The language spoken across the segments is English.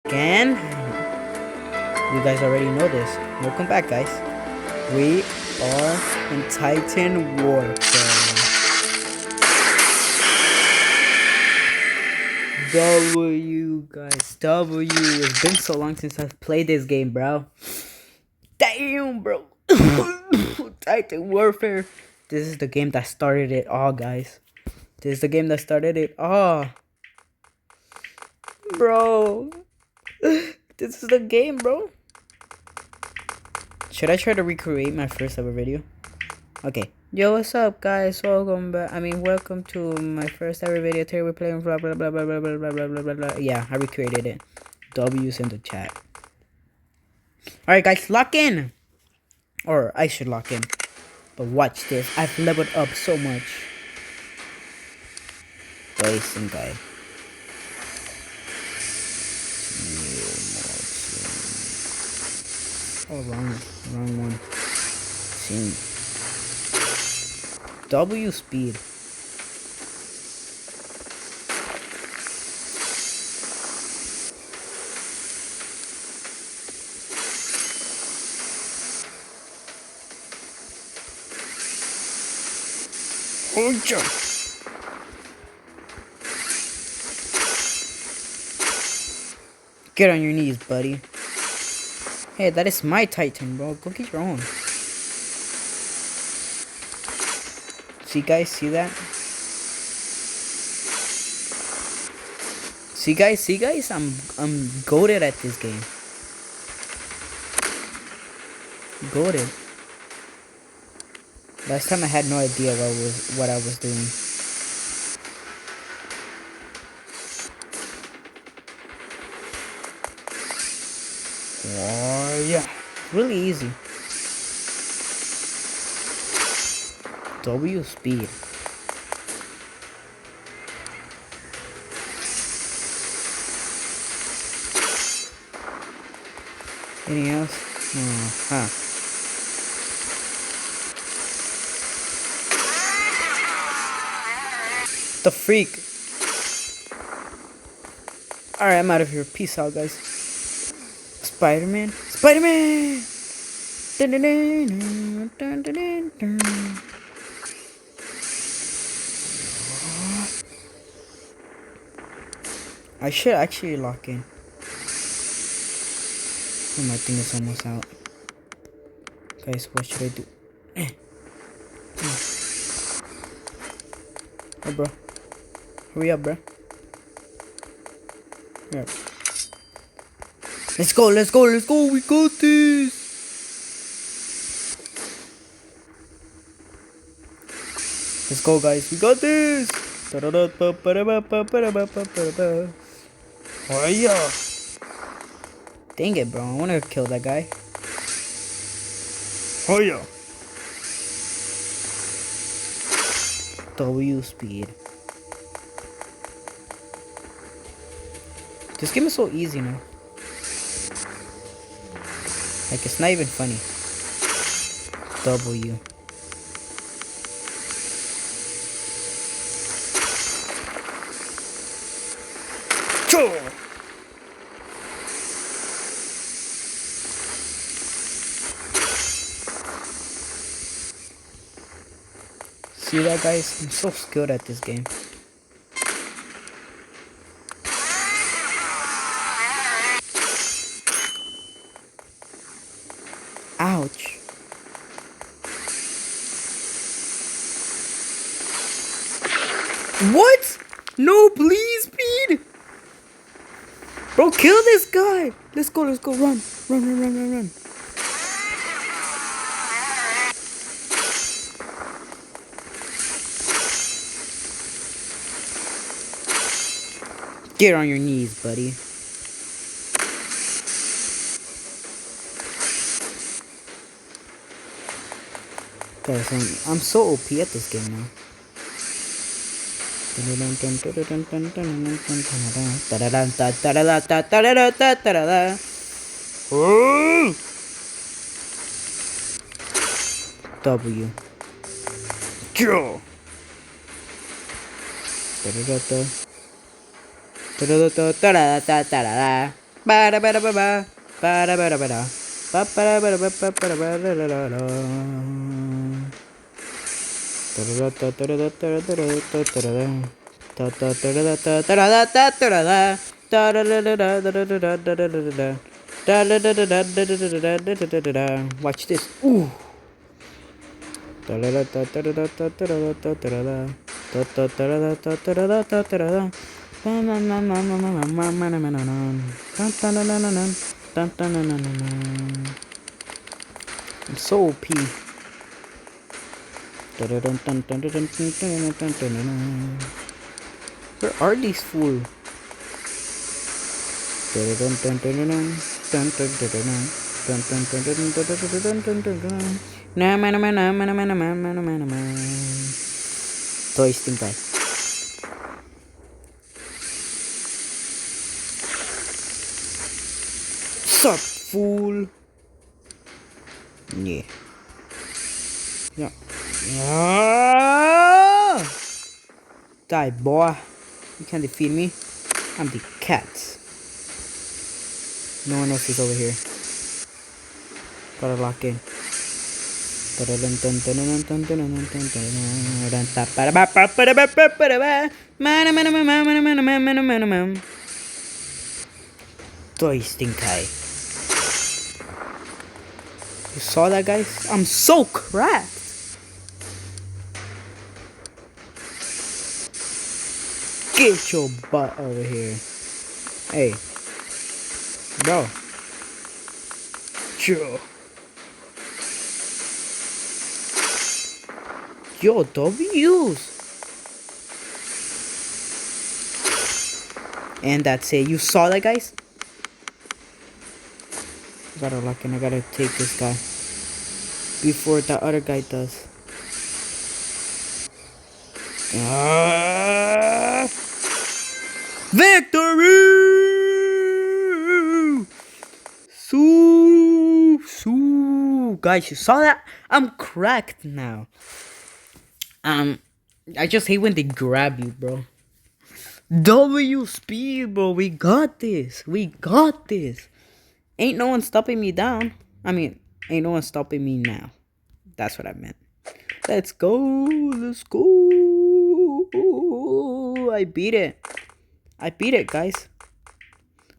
Again, you guys already know this. Welcome back, guys. We are in Titan Warfare. W, guys. W. It's been so long since I've played this game, bro. Damn, bro. Titan Warfare. This is the game that started it all, guys. This is the game that started it all. Bro. This is the game, bro. Should I try to recreate my first ever video? Okay. Yo, what's up, guys? Welcome back. Welcome to my first ever video. Today we're playing blah blah blah blah blah blah blah blah blah blah blah. Yeah, I recreated it. W's in the chat. Alright, guys, lock in. Or I should lock in. But watch this. I've leveled up so much. Wasting guy. Oh, wrong one. Scene. W speed. Ocha. Get on your knees, buddy. Hey, that is my Titan, bro. Go get your own. See, guys? See that? See, guys? See, guys? I'm goated at this game. Goated. Last time I had no idea what I was doing. Oh yeah, really easy. W speed. Anything else? Huh. The freak. Alright, I'm out of here. Peace out, guys. Spider-Man. Spider-Man! I should actually lock in. Oh, my thing is almost out. Guys, what should I do? Oh, bro. Hurry up, bro. Hurry up. Let's go, let's go, let's go. We got this. Let's go, guys. We got this. Oh, yeah. Dang it, bro. I want to kill that guy. Oh, yeah. W speed. This game is so easy now. Like, it's not even funny. W. See that, guys? I'm so skilled at this game. Ouch. What? No, please, speed. Bro, kill this guy. Let's go, let's go. Run. Run, run, run, run, run. Get on your knees, buddy. Guys, I'm so OP at this game now. W. Kill. Ba da ba da ba ba. Ba da ba da ba da. Ba ba da ba da ba ba ba da ba da da da da. Da da da da da da da da da da da da. Da da da da da da da da da da da. Da da da da da da da da da da da da. Da da da da da da da da da da da da da. Watch this. Ooh. Da da da da da da da da da da da da da. Da da da da da da da da da da da. I'm so OP. Where are these fools? Toy Stinker. Sup, fool? Yeah. Yeah. Yeah. Die, boy. You can't defeat me. I'm the cat. No one else is over here. Gotta lock in. Toy Stinkai. You saw that, guys? I'm so cracked. Get your butt over here. Hey. Bro. Chill. Yo, W's. And that's it. You saw that, guys? Gotta lock in. I gotta take this guy before the other guy does. Victory! Guys, you saw that? I'm cracked now. I just hate when they grab you, bro. W speed, bro. We got this. We got this. Ain't no one stopping me down. I mean, ain't no one stopping me now. That's what I meant. Let's go. Let's go. I beat it. I beat it, guys.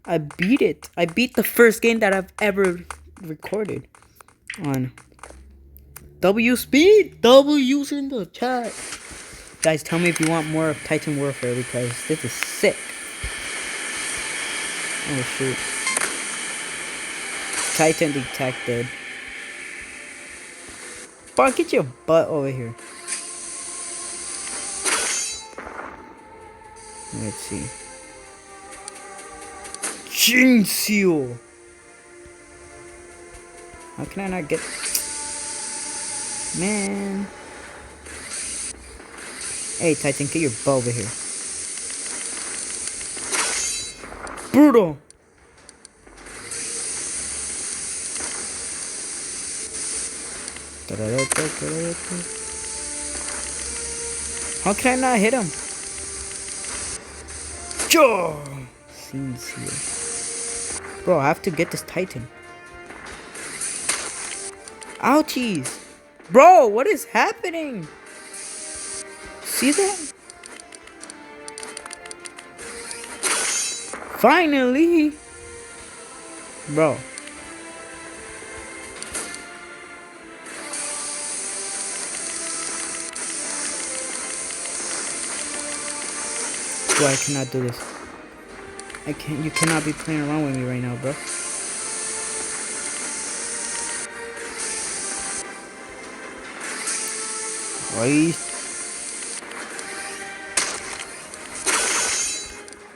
I beat it. I beat the first game that I've ever recorded on W speed. W's in the chat. Guys, tell me if you want more of Titan Warfare because this is sick. Oh shoot. Titan detected. Bro, get your butt over here. Let's see. Jinseo. How can I not get... Man. Hey, Titan, get your butt over here. Brutal. How can I not hit him? Sincere. Bro, I have to get this Titan. Ouchies. Bro, what is happening? See that? Finally. Bro. Bro, I cannot do this. You cannot be playing around with me right now, bro. Wait.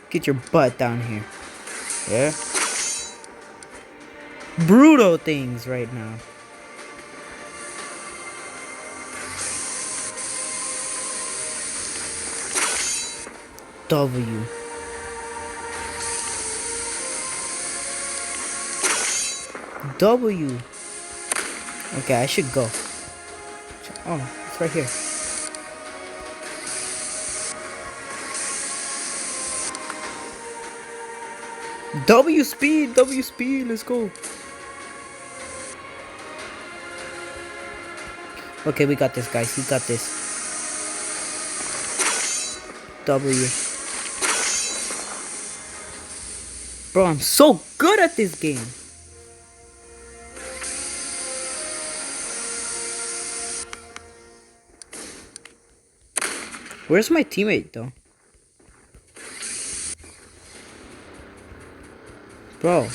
Get your butt down here. Yeah? Brutal things right now. W. W. Okay, I should go. Oh, it's right here. W speed, W speed, let's go. Okay, we got this, guys. We got this. W. Bro, I'm so good at this game. Where's my teammate, though? Bro.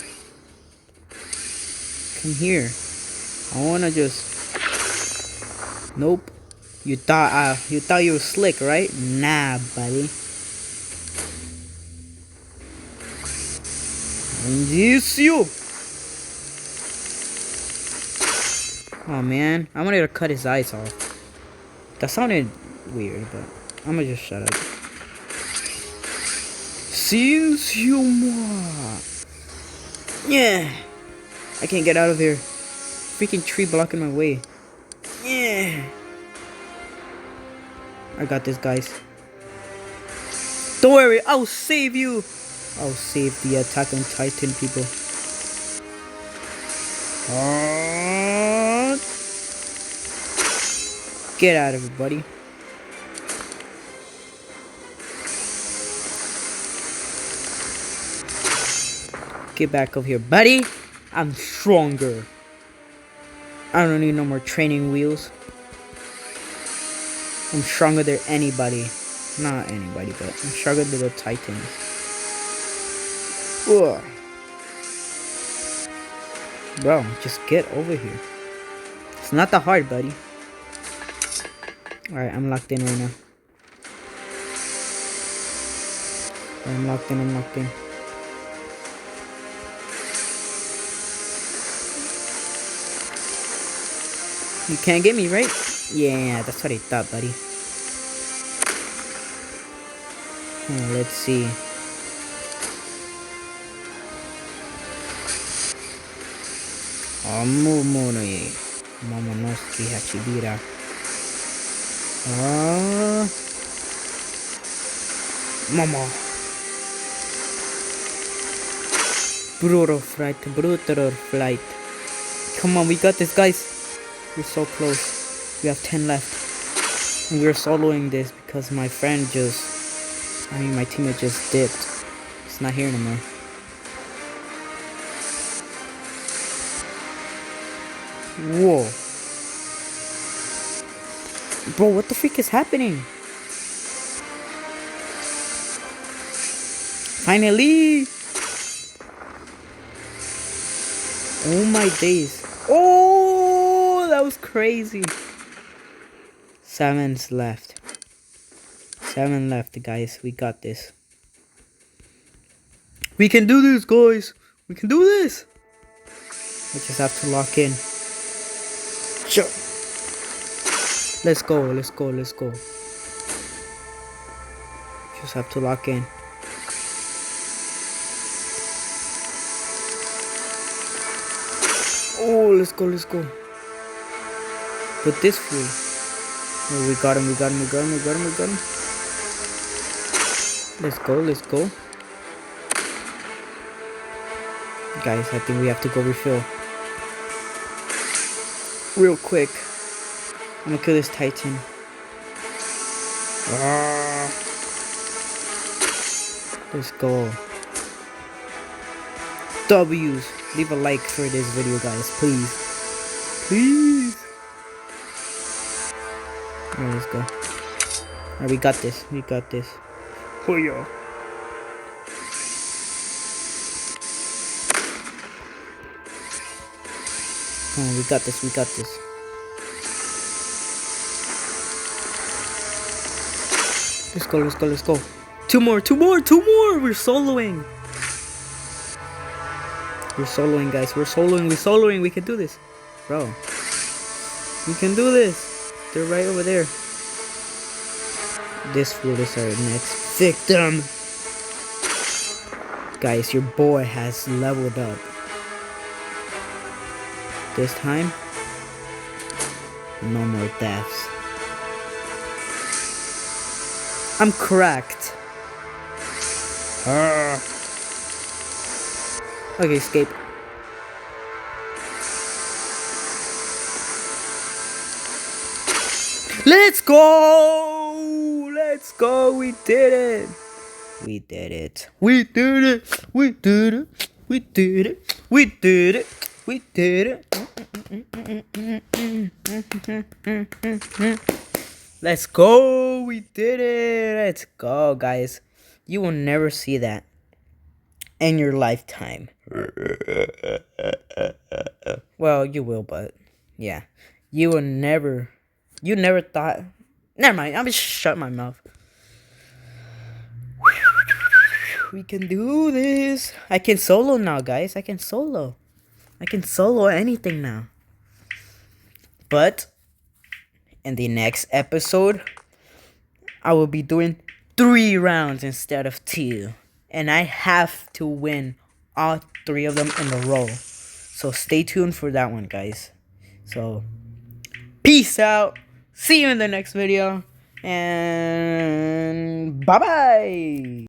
Come here. I wanna just... Nope. You thought you were slick, right? Nah, buddy. Yes, you. Oh man, I wanted to cut his eyes off. That sounded weird, but I'm gonna just shut up. Since you more. Yeah. I can't get out of here. Freaking tree blocking my way. Yeah. I got this, guys. Don't worry, I'll save you. I'll save the Attack on Titan people. Get out of it, buddy. Get back over here, buddy. I'm stronger. I don't need no more training wheels. I'm stronger than anybody. Not anybody, but I'm stronger than the Titans. Ugh. Bro, just get over here. It's not that hard, buddy. Alright, I'm locked in right now. I'm locked in, I'm locked in. You can't get me, right? Yeah, that's what I thought, buddy. Let's see. Momonosuke Hachibira. Mama. Brutal flight. Come on, we got this, guys. We're so close. We have 10 left. And we're soloing this because my friend my teammate just dipped. He's not here anymore. Whoa. Bro, what the freak is happening? Finally! Oh my days. Oh, that was crazy. 7's left. 7 left, guys. We got this. We can do this, guys. We can do this. We just have to lock in. Sure. Let's go. Let's go. Let's go. Just have to lock in. Oh, let's go. Let's go. But this fool. Oh, we got him. We got him. We got him. We got him. We got him. Let's go. Let's go. Guys, I think we have to go refill. Real quick. I'm gonna kill this Titan. Let's go. W's. Leave a like for this video, guys. Please. Please. Alright, let's go. Alright, we got this. We got this. Oh, yeah. Come on, we got this. We got this. Let's go, let's go, let's go. Two more. We're soloing. We're soloing, guys. We're soloing. We can do this. Bro. We can do this. They're right over there. This fool is our next victim. Guys, your boy has leveled up. This time, no more deaths. I'm cracked. Okay, escape. Let's go! Let's go! We did it! We did it! We did it! We did it! We did it! We did it! We did it! Let's go! We did it! Let's go, guys. You will never see that in your lifetime. Well, you will, but yeah. You will never. You never thought. Never mind. I'm just shut my mouth. We can do this. I can solo now, guys. I can solo. I can solo anything now. But in the next episode, I will be doing 3 rounds instead of 2. And I have to win all 3 of them in a row. So stay tuned for that one, guys. So, peace out. See you in the next video. And bye-bye.